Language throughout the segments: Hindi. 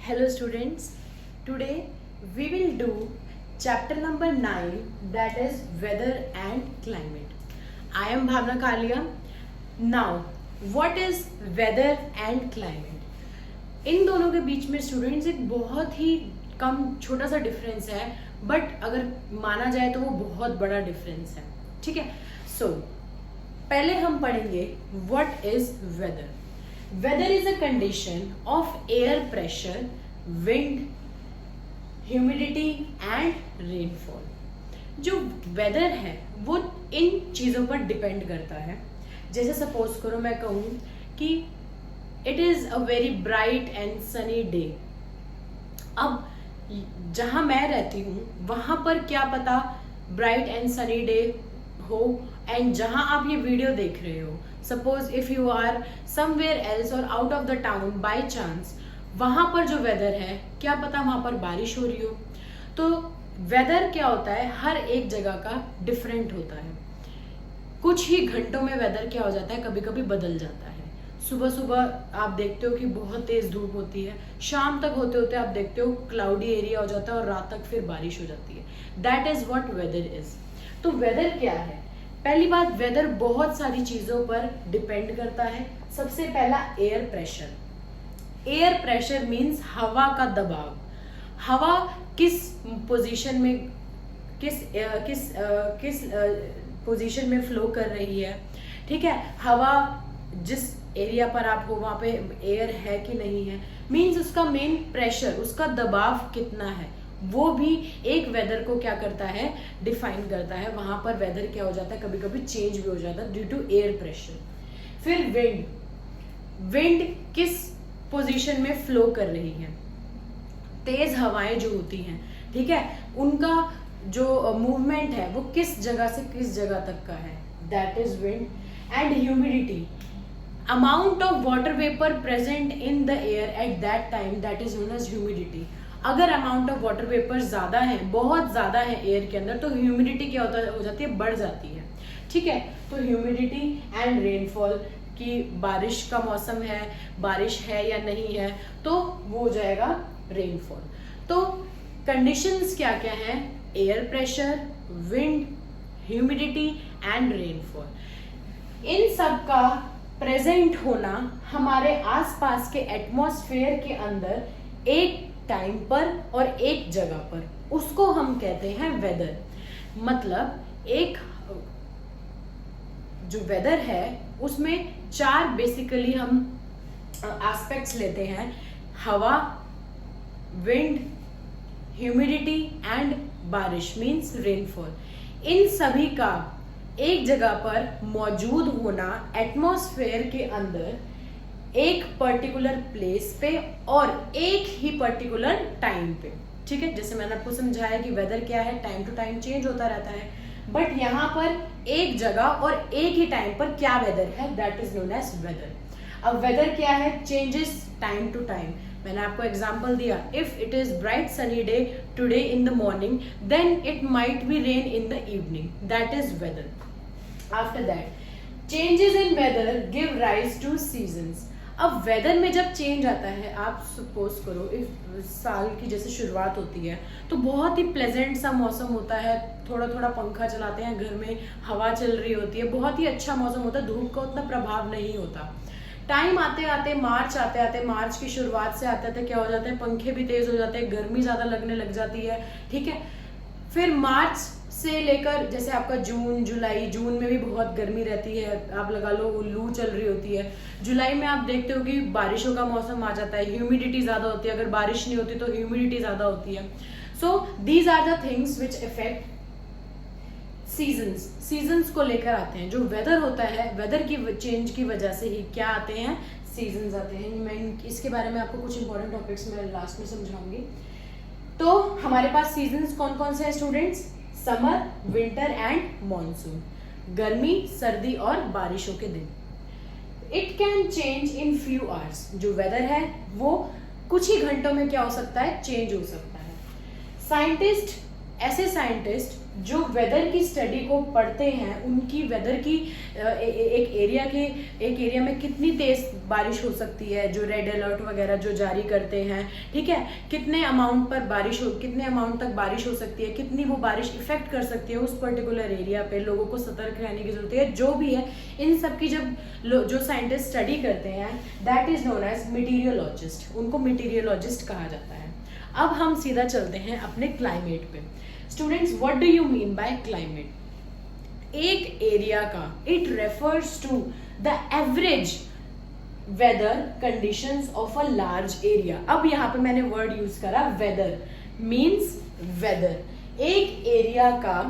Hello students, today we will do chapter number 9, that is weather and climate. I am Bhavna Kalia. Now, what is weather and climate? इन दोनों के बीच में स्टूडेंट्स एक बहुत ही कम छोटा सा डिफरेंस है, बट अगर माना जाए तो वो बहुत बड़ा डिफरेंस है. ठीक है. सो पहले हम पढ़ेंगे what is whether. Weather is a condition of air pressure, wind, humidity and rainfall. जो weather है वो इन चीज़ों पर डिपेंड करता है. जैसे सपोज करो मैं कहूँ कि it is a very bright and sunny day. अब जहाँ मैं रहती हूँ वहाँ पर क्या पता bright and sunny day हो, एंड जहां आप ये वीडियो देख रहे हो, suppose if you are somewhere else और out of the town by chance, वहां पर जो वेदर है क्या पता वहां पर बारिश हो रही हो. तो वेदर क्या होता है, हर एक जगह का डिफरेंट होता है. कुछ ही घंटों में वेदर क्या हो जाता है, कभी कभी बदल जाता है. सुबह सुबह आप देखते हो कि बहुत तेज धूप होती है, शाम तक होते होते आप देखते हो क्लाउडी एरिया हो जाता है और रात तक फिर बारिश हो जाती है. That is what weather is. तो वेदर क्या है? पहली बात, वेदर बहुत सारी चीजों पर डिपेंड करता है. सबसे पहला air pressure. Air pressure means हवा का दबाव. हवा किस पोजीशन में किस पोजीशन में फ्लो कर रही है. ठीक है. हवा जिस एरिया पर आप हो वहां पे एयर है कि नहीं है, मींस उसका मेन प्रेशर, उसका दबाव कितना है, वो भी एक वेदर को क्या करता है, डिफाइन करता है. वहां पर वेदर क्या हो जाता है, कभी कभी चेंज भी हो जाता है ड्यू टू एयर प्रेशर. फिर विंड. विंड किस पोजीशन में फ्लो कर रही है. तेज हवाएं जो होती हैं, ठीक है, उनका जो मूवमेंट है वो किस जगह से किस जगह तक का है, that is wind. And humidity, amount of water vapour present in the air at that time, that is known as humidity. अगर अमाउंट ऑफ वाटर वेपर ज्यादा है, बहुत ज्यादा है एयर के अंदर, तो ह्यूमिडिटी क्या हो जाती है, बढ़ जाती है. ठीक है. तो ह्यूमिडिटी एंड रेनफॉल की, बारिश का मौसम है, बारिश है या नहीं है, तो वो हो जाएगा रेनफॉल. तो कंडीशंस क्या क्या हैं, air pressure, wind, humidity and rainfall. इन सब का प्रेजेंट होना हमारे आसपास के एटमॉस्फेयर के अंदर एक टाइम पर और एक जगह पर, उसको हम कहते हैं वेदर. मतलब एक जो वेदर है उसमें चार बेसिकली हम एस्पेक्ट्स लेते हैं: हवा, विंड, ह्यूमिडिटी एंड बारिश मींस रेनफॉल. इन सभी का एक जगह पर मौजूद होना एटमॉस्फेयर के अंदर एक पर्टिकुलर प्लेस पे और एक ही पर्टिकुलर टाइम पे. ठीक है. जैसे मैंने आपको समझाया कि वेदर क्या है, टाइम टू टाइम चेंज होता रहता है, बट यहाँ पर एक जगह और एक ही टाइम पर क्या वेदर है, that is known as weather. अब वेदर क्या है, चेंजेस टाइम टू टाइम. मैंने आपको एग्जांपल दिया, if it is bright sunny day today in the morning, then it might be rain in the evening, that is weather. After that, changes in weather give rise to seasons. अब वेदर में जब चेंज आता है, आप सपोज करो इस साल की जैसे शुरुआत होती है तो बहुत ही प्लेजेंट सा मौसम होता है, थोड़ा थोड़ा पंखा चलाते हैं घर में, हवा चल रही होती है, बहुत ही अच्छा मौसम होता है, धूप का उतना प्रभाव नहीं होता. टाइम आते आते मार्च की शुरुआत से आते आते क्या हो जाता है, पंखे भी तेज हो जाते हैं, गर्मी ज्यादा लगने लग जाती है. ठीक है. फिर मार्च से लेकर जैसे आपका जून, जुलाई, जून में भी बहुत गर्मी रहती है, आप लगा लो लू चल रही होती है. जुलाई में आप देखते हो कि बारिशों का मौसम आ जाता है, ह्यूमिडिटी ज्यादा होती है, अगर बारिश नहीं होती तो ह्यूमिडिटी ज्यादा होती है. So these are the things which effect seasons. Seasons को लेकर आते हैं. जो वेदर होता है, वेदर की चेंज की वजह से ही क्या आते हैं, सीजन्स आते हैं. मैं इसके बारे में आपको कुछ इंपॉर्टेंट टॉपिक्स में लास्ट में समझाऊंगी. तो हमारे पास सीजन्स कौन कौन से हैं students, summer, winter and monsoon. गर्मी, सर्दी और बारिशों के दिन. It can change in few hours. जो वेदर है वो कुछ ही घंटों में क्या हो सकता है, चेंज हो सकता है. साइंटिस्ट ऐसे साइंटिस्ट जो वेदर की स्टडी को पढ़ते हैं, उनकी वेदर की एक एरिया में कितनी तेज बारिश हो सकती है, जो रेड अलर्ट वगैरह जो जारी करते हैं, ठीक है, कितने अमाउंट तक बारिश हो सकती है, कितनी वो बारिश इफेक्ट कर सकती है उस पर्टिकुलर एरिया पे, लोगों को सतर्क रहने की जरूरत है, जो भी है, इन सब की जब जो साइंटिस्ट स्टडी करते हैं, दैट इज नोन एज मीटीरियोलॉजिस्ट, उनको मीटीरियोलॉजिस्ट कहा जाता है। अब हम सीधा चलते हैं अपने क्लाइमेट पे। Students, what do you mean by climate? एक एरिया का, it refers to the average weather conditions of a large area. अब यहाँ पे मैंने वर्ड यूज करा वेदर, मीन्स वेदर। एक एरिया का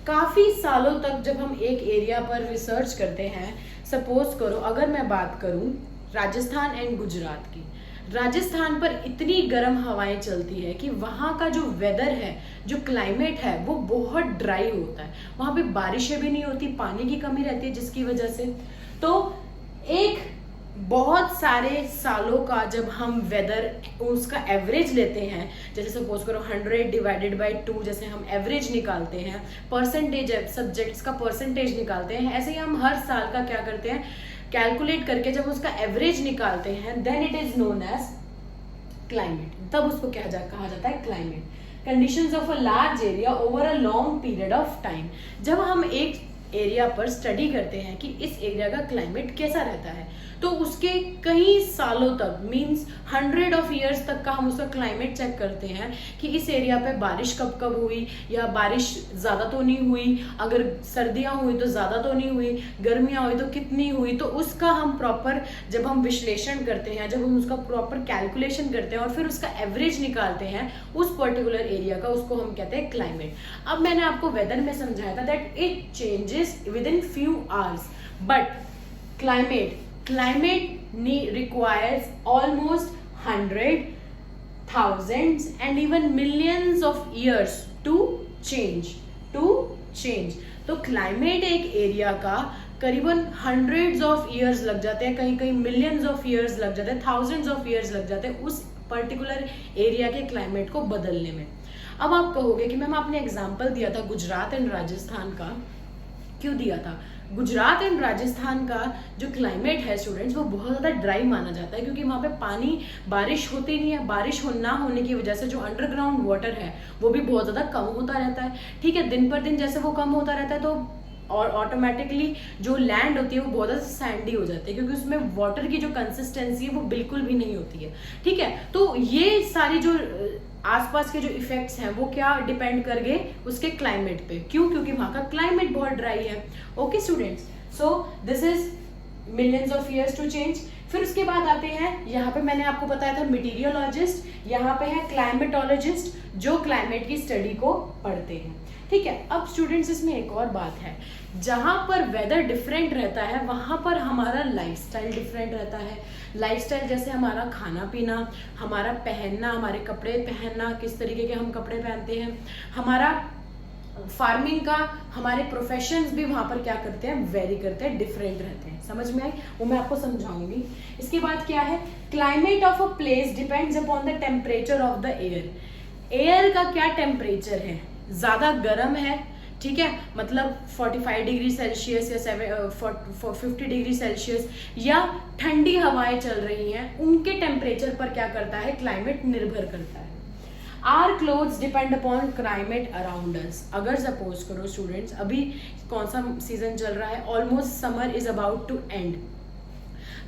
काफी सालों तक जब हम एक एरिया पर रिसर्च करते हैं, सपोज करो अगर मैं बात करूं राजस्थान एंड गुजरात की, राजस्थान पर इतनी गर्म हवाएं चलती है कि वहाँ का जो वेदर है, जो क्लाइमेट है, वो बहुत ड्राई होता है, वहाँ पे बारिशें भी नहीं होती, पानी की कमी रहती है, जिसकी वजह से तो एक बहुत सारे सालों का जब हम वेदर उसका एवरेज लेते हैं, जैसे सपोज करो 100 डिवाइडेड बाई 2, जैसे हम एवरेज निकालते हैं, परसेंटेज सब्जेक्ट्स का परसेंटेज निकालते हैं, ऐसे ही हम हर साल का क्या करते हैं, कैलकुलेट करके जब उसका एवरेज निकालते हैं, then it is known as climate. तब उसको कहा जाता है climate. Conditions of a large area over a long period of time. जब हम एक एरिया पर स्टडी करते हैं कि इस एरिया का क्लाइमेट कैसा रहता है, तो उसके कई सालों तक, मींस 100 ऑफ ईयर्स तक का हम उसका क्लाइमेट चेक करते हैं कि इस एरिया पे बारिश कब कब हुई, या बारिश ज़्यादा तो नहीं हुई, अगर सर्दियाँ हुई तो ज़्यादा तो नहीं हुई, गर्मियाँ हुई तो कितनी हुई। तो उसका हम प्रॉपर जब हम विश्लेषण करते हैं, जब हम उसका प्रॉपर कैलकुलेशन करते हैं और फिर उसका एवरेज निकालते हैं उस पर्टिकुलर एरिया का, उसको हम कहते हैं क्लाइमेट। अब मैंने आपको वेदर में समझाया था that it changes with in few hours, but climate requires almost 100, thousands and even millions of years to change. तो क्लाइमेट एक एरिया का करीबन हंड्रेड्स ऑफ ईयर्स लग जाते हैं, कहीं कहीं मिलियंस ऑफ ईयर्स लग जाते हैं, थाउजेंड्स ऑफ ईयर्स लग जाते हैं उस पर्टिकुलर एरिया के क्लाइमेट को बदलने में। अब आप कहोगे कि मैम आपने एग्जांपल दिया था गुजरात एंड राजस्थान का, क्यों दिया था? गुजरात एंड राजस्थान का जो क्लाइमेट है स्टूडेंट्स, वो बहुत ज़्यादा ड्राई माना जाता है, क्योंकि वहाँ पे पानी, बारिश होती नहीं है, बारिश ना होने की वजह से जो अंडरग्राउंड वाटर है वो भी बहुत ज़्यादा कम होता रहता है। ठीक है, दिन पर दिन जैसे वो कम होता रहता है तो और ऑटोमेटिकली जो लैंड होती है वो बहुत ज़्यादा सैंडी हो जाती है, क्योंकि उसमें वाटर की जो कंसिस्टेंसी है वो बिल्कुल भी नहीं होती है। ठीक है, तो ये सारी जो आसपास के जो इफेक्ट्स हैं वो क्या डिपेंड कर गए उसके क्लाइमेट पे। क्यों? क्योंकि वहाँ का क्लाइमेट बहुत ड्राई है। Okay students, so this is millions of years to change. फिर उसके बाद आते हैं, यहाँ पे मैंने आपको बताया था मीटीरियोलॉजिस्ट, यहाँ पे है क्लाइमेटोलॉजिस्ट जो क्लाइमेट की स्टडी को पढ़ते हैं। ठीक है, अब स्टूडेंट्स इसमें एक और बात है, जहाँ पर वेदर डिफरेंट रहता है वहाँ पर हमारा लाइफस्टाइल डिफरेंट रहता है। लाइफस्टाइल जैसे हमारा खाना पीना, हमारा पहनना, हमारे कपड़े पहनना, किस तरीके के हम कपड़े पहनते हैं, हमारा फार्मिंग का, हमारे प्रोफेशंस भी वहाँ पर क्या करते हैं, वेरी करते हैं, डिफरेंट रहते हैं। समझ में आई? वो मैं आपको समझाऊंगी। इसके बाद क्या है, climate of a place depends upon the temperature of the air. Air का क्या टेम्परेचर है, ज़्यादा गर्म है, ठीक है, मतलब 45 डिग्री सेल्सियस या 50 डिग्री सेल्सियस, या ठंडी हवाएं चल रही हैं, उनके टेम्परेचर पर क्या करता है, क्लाइमेट निर्भर करता है। Our clothes depend upon climate around us. अगर सपोज करो स्टूडेंट्स, अभी कौन सा सीजन चल रहा है, almost summer is about to end,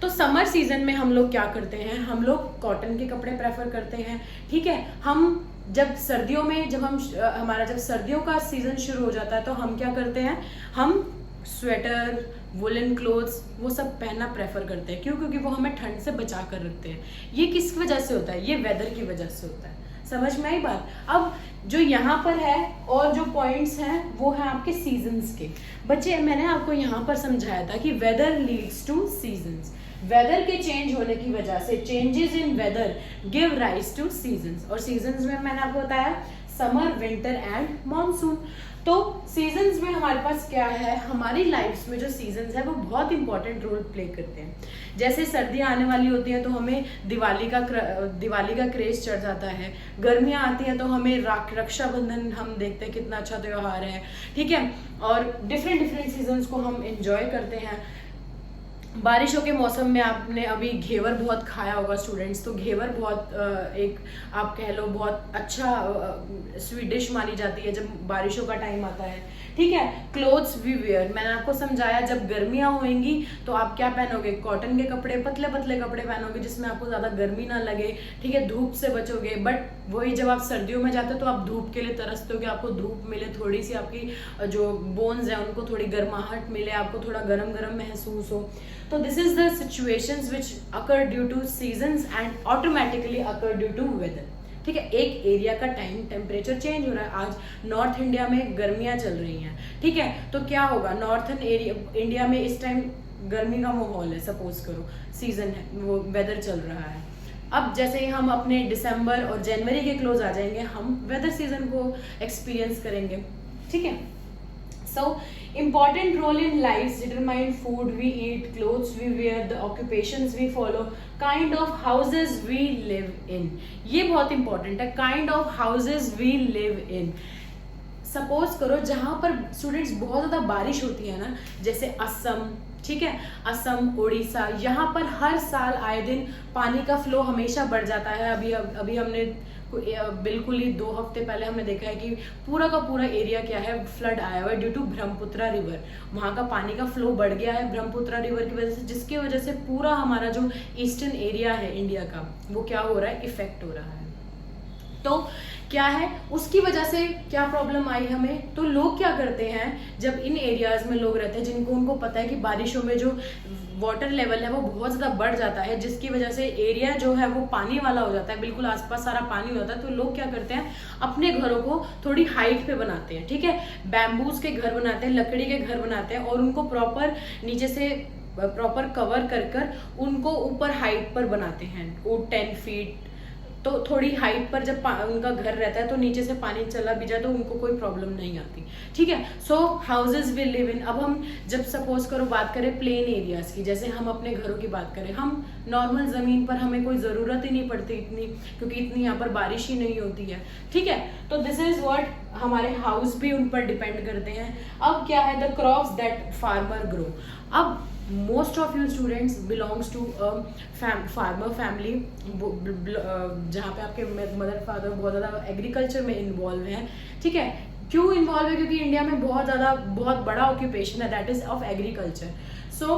तो समर सीजन में हम लोग क्या करते हैं, हम लोग कॉटन के कपड़े प्रेफर करते हैं। ठीक है, हम जब सर्दियों में जब सर्दियों का सीजन शुरू हो जाता है तो हम क्या करते हैं, हम स्वेटर, वुलन क्लोथ्स वो सब पहनना प्रेफर करते हैं। क्यों? क्योंकि वो हमें ठंड से बचा कर रखते हैं। ये किस वजह से होता है, ये वेदर की वजह से होता है। समझ में आई बात? अब जो यहाँ पर है और जो पॉइंट्स हैं वो है आपके सीजन्स के। बच्चे, मैंने आपको यहाँ पर समझाया था कि weather leads to seasons. Weather के चेंज होने की वजह से, changes in weather give rise to seasons. और सीजन्स में मैंने आपको बताया समर, विंटर एंड मॉनसून। तो सीजन्स में हमारे पास क्या है, हमारी लाइफ्स में जो सीजन्स है वो बहुत इंपॉर्टेंट रोल प्ले करते हैं। जैसे सर्दियाँ आने वाली होती हैं तो हमें दिवाली का क्रेज चढ़ जाता है। गर्मियाँ आती हैं तो हमें रक्षाबंधन हम देखते हैं कितना अच्छा त्योहार है, ठीक है, और डिफरेंट सीजन्स को हम एंजॉय करते हैं। बारिशों के मौसम में आपने अभी घेवर बहुत खाया होगा स्टूडेंट्स, तो घेवर बहुत एक आप कह लो बहुत अच्छा स्वीट डिश मानी जाती है जब बारिशों का टाइम आता है, ठीक है। क्लोथ्स वी वेयर, मैंने आपको समझाया जब गर्मियां होंगी तो आप क्या पहनोगे, कॉटन के कपड़े, पतले पतले कपड़े पहनोगे जिसमें आपको ज़्यादा गर्मी ना लगे, ठीक है, धूप से बचोगे। बट वही जब आप सर्दियों में जाते हो तो आप धूप के लिए तरसते हो कि आपको धूप मिले, थोड़ी सी आपकी जो बोन्स हैं उनको थोड़ी गर्माहट मिले, आपको थोड़ा गरम गरम महसूस हो। तो this is the situations which occur due to seasons and automatically occur due to weather, ठीक है। एक एरिया का टाइम टेम्परेचर चेंज हो रहा है। आज नॉर्थ इंडिया में गर्मियां चल रही हैं, ठीक है, तो क्या होगा, नॉर्थन एरिया इंडिया में इस टाइम गर्मी का माहौल है, सपोज करो सीजन है, वो वेदर चल रहा है। अब जैसे ही हम अपने दिसंबर और जनवरी के क्लोज आ जाएंगे, हम वेदर सीजन को एक्सपीरियंस करेंगे, ठीक है। So, important role in lives determine food we eat, clothes we wear, the occupations we follow, kind of houses we live in. ये बहुत important है, kind of houses we live in. Suppose करो जहाँ पर स्टूडेंट्स बहुत ज़्यादा बारिश होती है ना, जैसे असम, ठीक है, असम, उड़ीसा, यहाँ पर हर साल आए दिन पानी का फ्लो हमेशा बढ़ जाता है। अभी हमने बिल्कुल ही 2 हफ्ते पहले हमने देखा है कि पूरा का पूरा एरिया क्या है, फ्लड आया हुआ है ड्यू टू ब्रह्मपुत्रा रिवर। वहाँ का पानी का फ्लो बढ़ गया है ब्रह्मपुत्रा रिवर की वजह से, जिसकी वजह से पूरा हमारा जो ईस्टर्न एरिया है इंडिया का, वो क्या हो रहा है, इफेक्ट हो रहा है। तो क्या है, उसकी वजह से क्या प्रॉब्लम आई हमें, तो लोग क्या करते हैं, जब इन एरियाज में लोग रहते हैं जिनको उनको पता है कि बारिशों में जो वाटर लेवल है वो बहुत ज़्यादा बढ़ जाता है, जिसकी वजह से एरिया जो है वो पानी वाला हो जाता है, बिल्कुल आसपास सारा पानी होता है, तो लोग क्या करते हैं, अपने घरों को थोड़ी हाइट पे बनाते हैं, ठीक है, बैम्बूज के घर बनाते हैं, लकड़ी के घर बनाते हैं, और उनको प्रॉपर नीचे से प्रॉपर कवर कर उनको ऊपर हाइट पर बनाते हैं, वो 10 फीट, तो थोड़ी हाइट पर जब उनका घर रहता है तो नीचे से पानी चला भी जाए तो उनको कोई प्रॉब्लम नहीं आती, ठीक है। सो हाउसेज विल लिव इन। अब हम जब सपोज करो बात करें प्लेन एरियाज की, जैसे हम अपने घरों की बात करें, हम नॉर्मल ज़मीन पर हमें कोई ज़रूरत ही नहीं पड़ती इतनी, क्योंकि इतनी यहाँ पर बारिश ही नहीं होती है, ठीक है। तो दिस इज व्हाट, हमारे हाउस भी उन पर डिपेंड करते हैं। अब क्या है, the crops that farmer grow. अब most of you students belongs to farmer family, जहाँ पे आपके मदर फादर बहुत ज़्यादा एग्रीकल्चर में इन्वॉल्व हैं, ठीक है। क्यों इन्वॉल्व है, क्योंकि इंडिया में बहुत बड़ा ऑक्यूपेशन है, दैट इज ऑफ एग्रीकल्चर। सो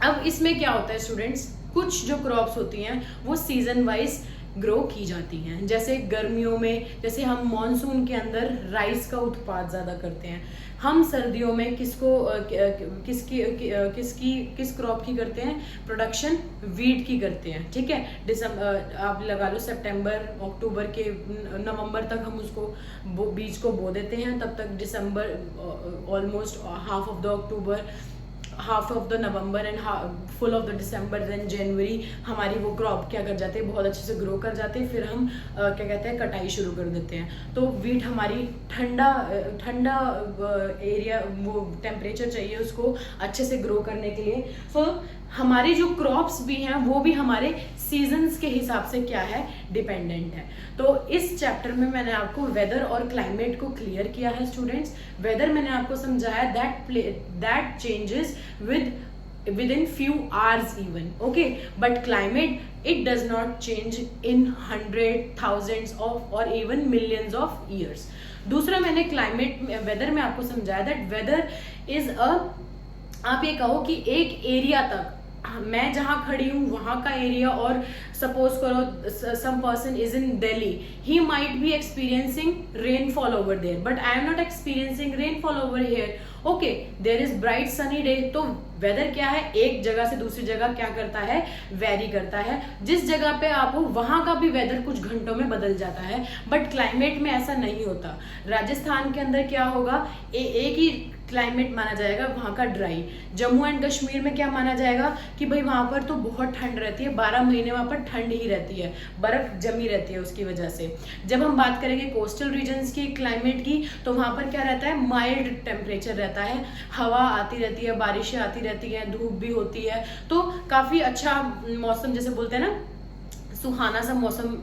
अब इसमें क्या होता है स्टूडेंट्स, कुछ जो क्रॉप्स होती हैं वो सीजन वाइज ग्रो की जाती हैं। जैसे गर्मियों में, जैसे हम मॉनसून के अंदर राइस का उत्पाद ज़्यादा करते हैं, हम सर्दियों में किस क्रॉप की करते हैं, प्रोडक्शन वीट की करते हैं, ठीक है। दिसंबर आप लगा लो, सितंबर अक्टूबर के नवंबर तक हम उसको बीज को बो देते हैं, तब तक December almost half of the October, half of the November and full of the December, then January हमारी वो क्रॉप क्या कर जाते हैं, बहुत अच्छे से ग्रो कर जाते हैं, फिर हम क्या कहते हैं, कटाई शुरू कर देते हैं। तो वीट हमारी ठंडा एरिया, वो टेम्परेचर चाहिए उसको अच्छे से ग्रो करने के लिए। सो हमारी जो क्रॉप्स भी हैं वो भी हमारे सीजन्स के हिसाब से क्या है, डिपेंडेंट है। तो इस चैप्टर में मैंने आपको वेदर और क्लाइमेट को क्लियर किया है स्टूडेंट्स। वेदर मैंने आपको समझाया that changes within few hours even, okay, but climate it does not change in hundred thousands of or even millions of years. दूसरा मैंने क्लाइमेट वेदर में आपको समझाया दैट वेदर इज आप ये कहो कि एक एरिया तक, मैं जहाँ खड़ी हूँ वहाँ का एरिया, और सपोज करो some person is in Delhi, he might be experiencing rainfall over there, but I am not experiencing rainfall over here, okay, there is bright sunny day, तो वेदर क्या है, एक जगह से दूसरी जगह क्या करता है, वेरी करता है। जिस जगह पे आप हो वहां का भी वेदर कुछ घंटों में बदल जाता है, बट क्लाइमेट में ऐसा नहीं होता। राजस्थान के अंदर क्या होगा, एक ही क्लाइमेट माना जाएगा वहां का, ड्राई। जम्मू एंड कश्मीर में क्या माना जाएगा कि भाई वहां पर तो बहुत ठंड रहती है, 12 महीने वहां पर ठंड ही रहती है, बर्फ जमी रहती है उसकी वजह से। जब हम बात करेंगे कोस्टल रीजन्स की क्लाइमेट की, तो वहां पर क्या रहता है, माइल्ड टेम्परेचर रहता है, हवा आती रहती है, बारिशें आती रहती है, धूप भी होती है, तो काफी अच्छा मौसम, जैसे बोलते हैं ना सुहाना सा मौसम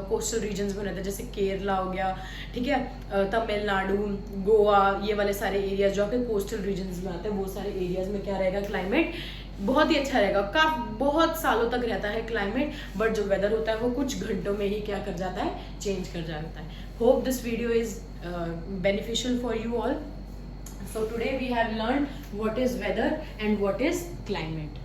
कोस्टल रीजन्स में रहता है, जैसे केरला हो गया, ठीक है, तमिलनाडु, गोवा, ये वाले सारे एरियाज जो आपके कोस्टल रीजन्स में आते हैं, वो सारे एरियाज में क्या रहेगा, क्लाइमेट बहुत ही अच्छा रहेगा। बहुत सालों तक रहता है क्लाइमेट, बट जो वेदर होता है वो कुछ घंटों में ही क्या कर जाता है, चेंज कर जाता है। Hope this video is beneficial for you all. So today we have learned what is weather and what is climate.